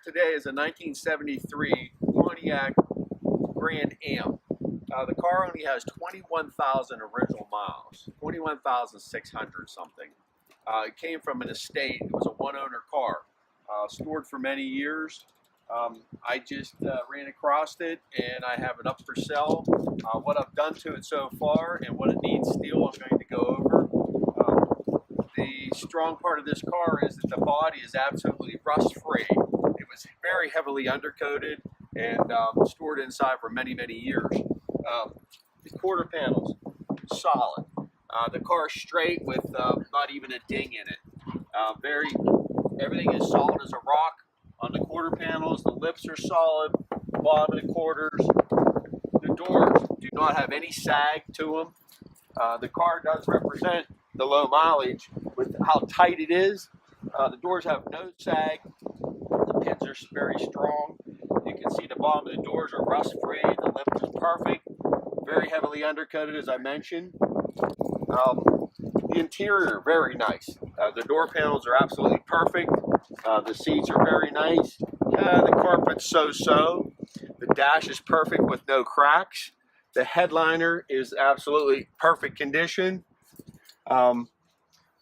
today is a 1973 Pontiac Grand Am. The car only has 21,000 original miles, 21,600 something. It came from an estate. It was a one-owner car, stored for many years. I just ran across it and I have it up for sale. What I've done to it so far and what it needs still I'm going to go over. The strong part of this car is that the body is absolutely rust-free. It was very heavily undercoated and stored inside for many, many years. The quarter panels, solid. The car is straight with not even a ding in it. Everything is solid as a rock on the quarter panels. The lips are solid, bottom of the quarters. The doors do not have any sag to them. The car does represent the low mileage with how tight it is. The doors have no sag. The pins are very strong. You can see the bottom of the doors are rust free. The lip is perfect. Very heavily undercoated, as I mentioned. The interior, very nice. The door panels are absolutely perfect. The seats are very nice. The carpet's so-so. The dash is perfect with no cracks. The headliner is absolutely perfect condition.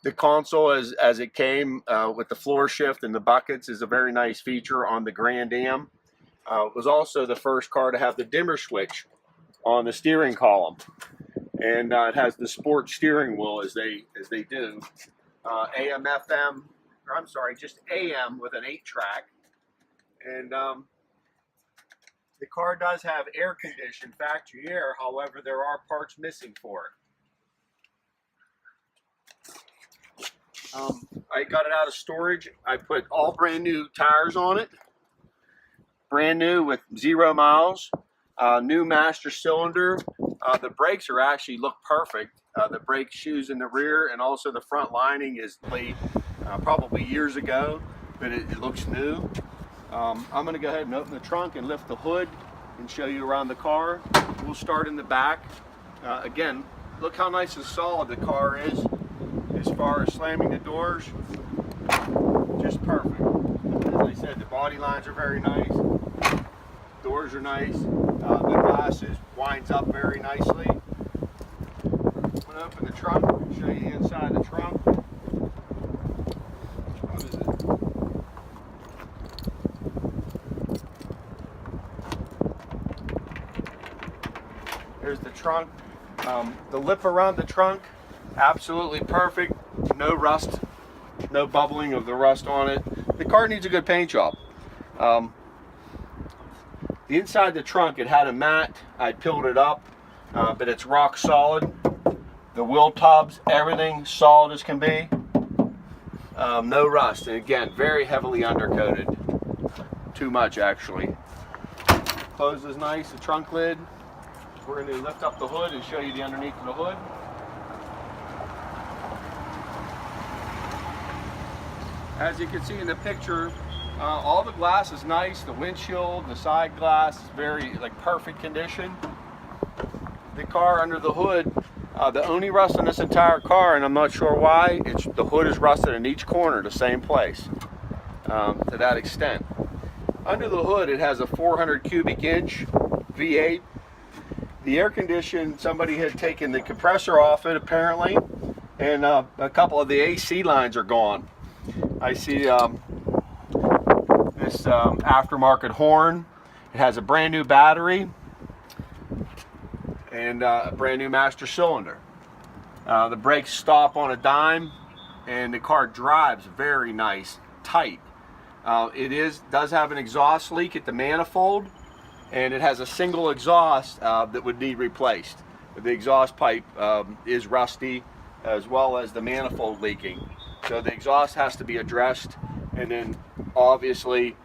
The console, as it came with the floor shift and the buckets, is a very nice feature on the Grand Am. It was also the first car to have the dimmer switch on the steering column, and it has the sport steering wheel as they do. AM, FM, or I'm sorry, just AM with an 8-track, and the car does have air conditioned factory air. However, there are parts missing for it. I got it out of storage. I put all brand new tires on it, brand new with 0 miles, new master cylinder. The brakes are actually look perfect. The brake shoes in the rear and also the front lining is laid probably years ago, but it looks new. I'm going to go ahead and open the trunk and lift the hood and show you around the car. We'll start in the back. Again, look how nice and solid the car is. As far as slamming the doors, just perfect. As I said, the body lines are very nice. Doors are nice. The glass winds up very nicely. I'm going to open the trunk and show you the inside of the trunk. What is it? There's the trunk. The lip around the trunk, absolutely perfect. No rust, no bubbling of the rust on it. The car needs a good paint job. The inside the trunk, it had a mat. I peeled it up, but it's rock solid. The wheel tubs, everything solid as can be. No rust, and again, very heavily undercoated. Too much, actually. Closes nice, the trunk lid. We're going to lift up the hood and show you the underneath of the hood. As you can see in the picture, all the glass is nice. The windshield, the side glass is very perfect condition. The car under the hood, the only rust on this entire car, and I'm not sure why, the hood is rusted in each corner, the same place, to that extent. Under the hood, it has a 400 cubic inch V8. The air condition, somebody had taken the compressor off it apparently, and a couple of the AC lines are gone. I see this aftermarket horn. It has a brand new battery and a brand new master cylinder. The brakes stop on a dime, and the car drives very nice, tight. It does have an exhaust leak at the manifold, and it has a single exhaust that would need replaced. The exhaust pipe is rusty, as well as the manifold leaking. So the exhaust has to be addressed, and then obviously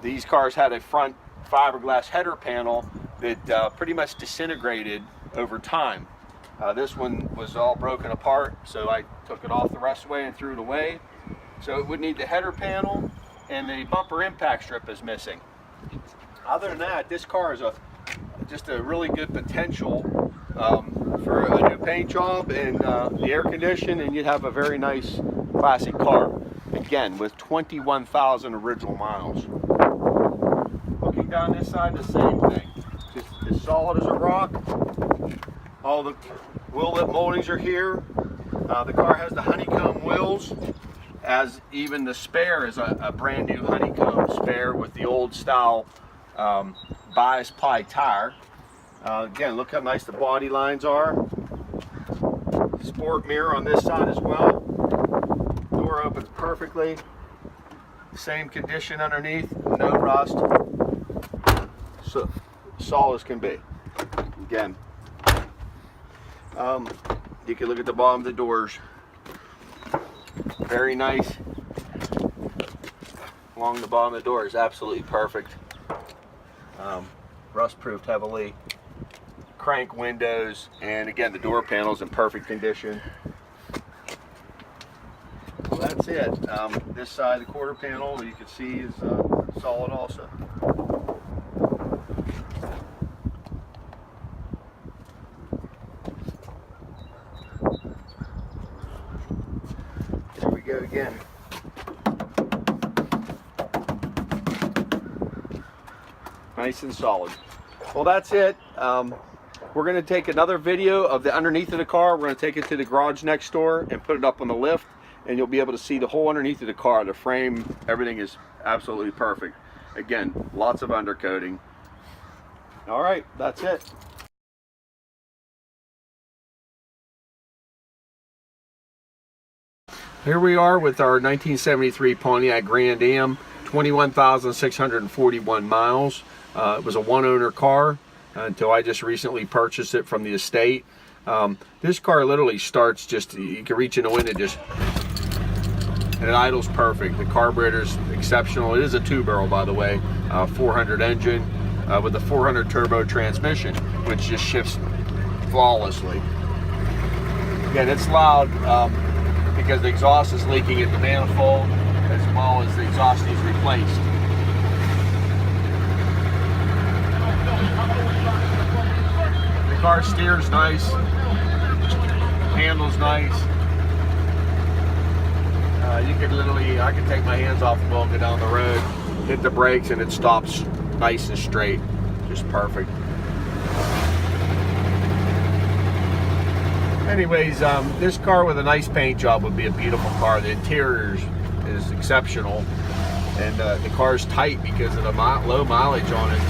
these cars had a front fiberglass header panel that pretty much disintegrated over time. This one was all broken apart, so I took it off the rest of the way and threw it away. So it would need the header panel, and the bumper impact strip is missing. Other than that, this car is just a really good potential for a new paint job and the air condition, and you'd have a very nice classic car. Again, with 21,000 original miles. Looking down this side, the same thing. Just as solid as a rock. All the wheel lip moldings are here. The car has the honeycomb wheels, as even the spare is a brand new honeycomb spare with the old style bias ply tire. Again, look how nice the body lines are. Sport mirror on this side as well. Door opens perfectly. Same condition underneath, no rust. So solid as can be. Again, you can look at the bottom of the doors. Very nice. Along the bottom of the door is absolutely perfect. Rust proofed heavily. Crank windows, and again the door panel's in perfect condition. Well, that's it. This side of the quarter panel you can see is solid also. There we go again. Nice and solid. Well, that's it. We're going to take another video of the underneath of the car. We're going to take it to the garage next door and put it up on the lift, and you'll be able to see the whole underneath of the car. The frame, everything is absolutely perfect. Again, lots of undercoating. All right, that's it. Here we are with our 1973 Pontiac Grand Am, 21,641 miles. It was a one-owner car until I just recently purchased it from the estate. This car literally starts just, you can reach in the window and it idles perfect. The carburetor's exceptional. It is a 2-barrel, by the way, 400 engine with a 400 turbo transmission, which just shifts flawlessly. Again, it's loud because the exhaust is leaking at the manifold, as well as the exhaust needs replaced. The car steers nice, handles nice. You could literally, I could take my hands off the wheel, go down the road, hit the brakes, and it stops nice and straight. Just perfect. Anyways, this car with a nice paint job would be a beautiful car. The interior is exceptional, and the car's tight because of the low mileage on it.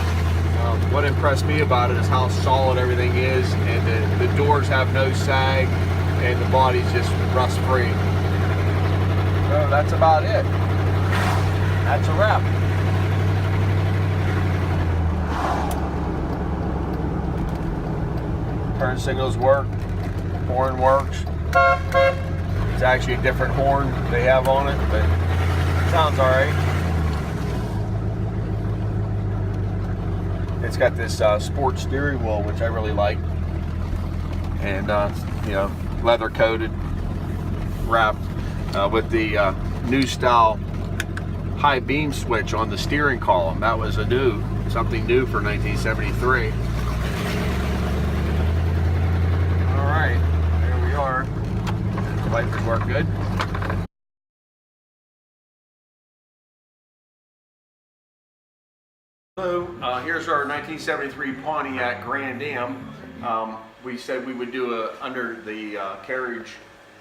What impressed me about it is how solid everything is, and the doors have no sag, and the body's just rust free. So that's about it. That's a wrap. Turn signals work. Horn works. It's actually a different horn they have on it, but it sounds alright. It's got this sport steering wheel, which I really like, and you know, leather coated, wrapped with the new style high beam switch on the steering column. That was something new for 1973. All right, there we are. The wipers work good. So here's our 1973 Pontiac Grand Am. We said we would do a under the carriage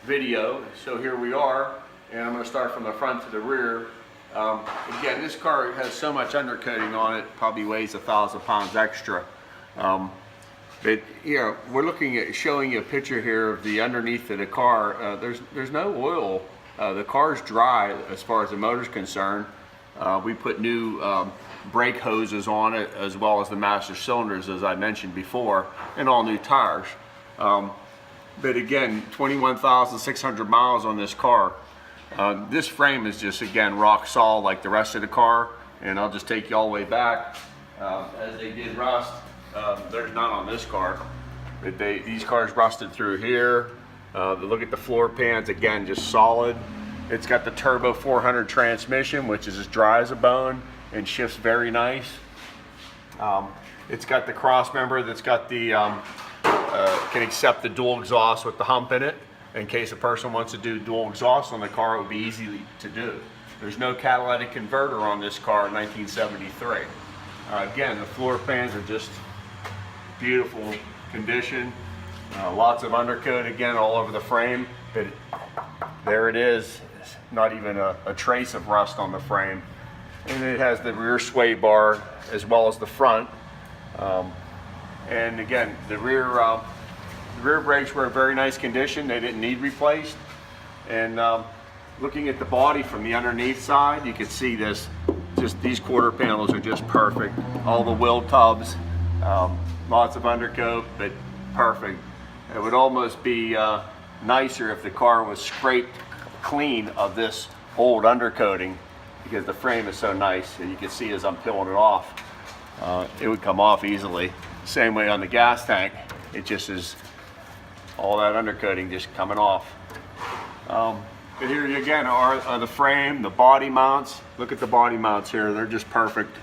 video, so here we are, and I'm going to start from the front to the rear. Again, this car has so much undercoating on it, probably weighs 1,000 pounds extra. But you know, we're looking at showing you a picture here of the underneath of the car. There's no oil. The car's dry as far as the motor's concerned. We put new brake hoses on it, as well as the master cylinders, as I mentioned before, and all new tires. But again, 21,600 miles on this car. This frame is just, again, rock solid like the rest of the car, and I'll just take you all the way back. As they did rust, there's none on this car, but these cars rusted through here. Look at the floor pans, again, just solid. It's got the turbo 400 transmission, which is as dry as a bone and shifts very nice. It's got the cross member that's got the can accept the dual exhaust with the hump in it. in case a person wants to do dual exhaust on the car, it would be easy to do. There's no catalytic converter on this car in 1973. Again, the floor pans are just beautiful condition. Lots of undercoat again all over the frame, but there it is. Not even a trace of rust on the frame. And it has the rear sway bar as well as the front. And again, the rear brakes were in very nice condition. They didn't need replaced. And looking at the body from the underneath side, you can see this. Just these quarter panels are just perfect. All the wheel tubs, lots of undercoat, but perfect. It would almost be nicer if the car was scraped clean of this old undercoating, because the frame is so nice, and you can see as I'm peeling it off, it would come off easily. Same way on the gas tank, it just is all that undercoating just coming off. But here again are the frame, the body mounts. Look at the body mounts here, they're just perfect.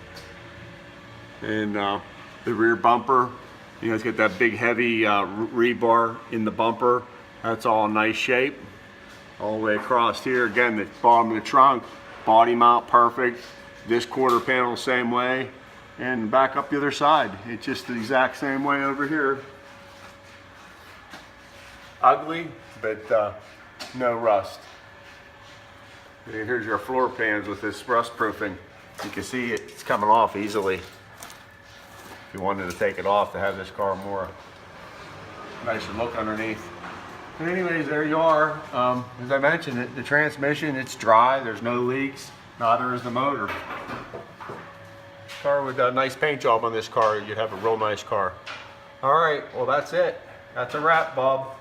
And the rear bumper, you know, it's got that big heavy rebar in the bumper. That's all in nice shape. All the way across here, again, the bottom of the trunk, body mount perfect. This quarter panel same way. And back up the other side, it's just the exact same way over here. Ugly, but no rust. And here's your floor pans with this rust proofing. You can see it's coming off easily. If you wanted to take it off to have this car more nicer look underneath. But anyways, there you are. As I mentioned, the transmission, it's dry. There's no leaks. Neither is the motor. Car with a nice paint job on this car, you'd have a real nice car. All right, well that's it. That's a wrap, Bob.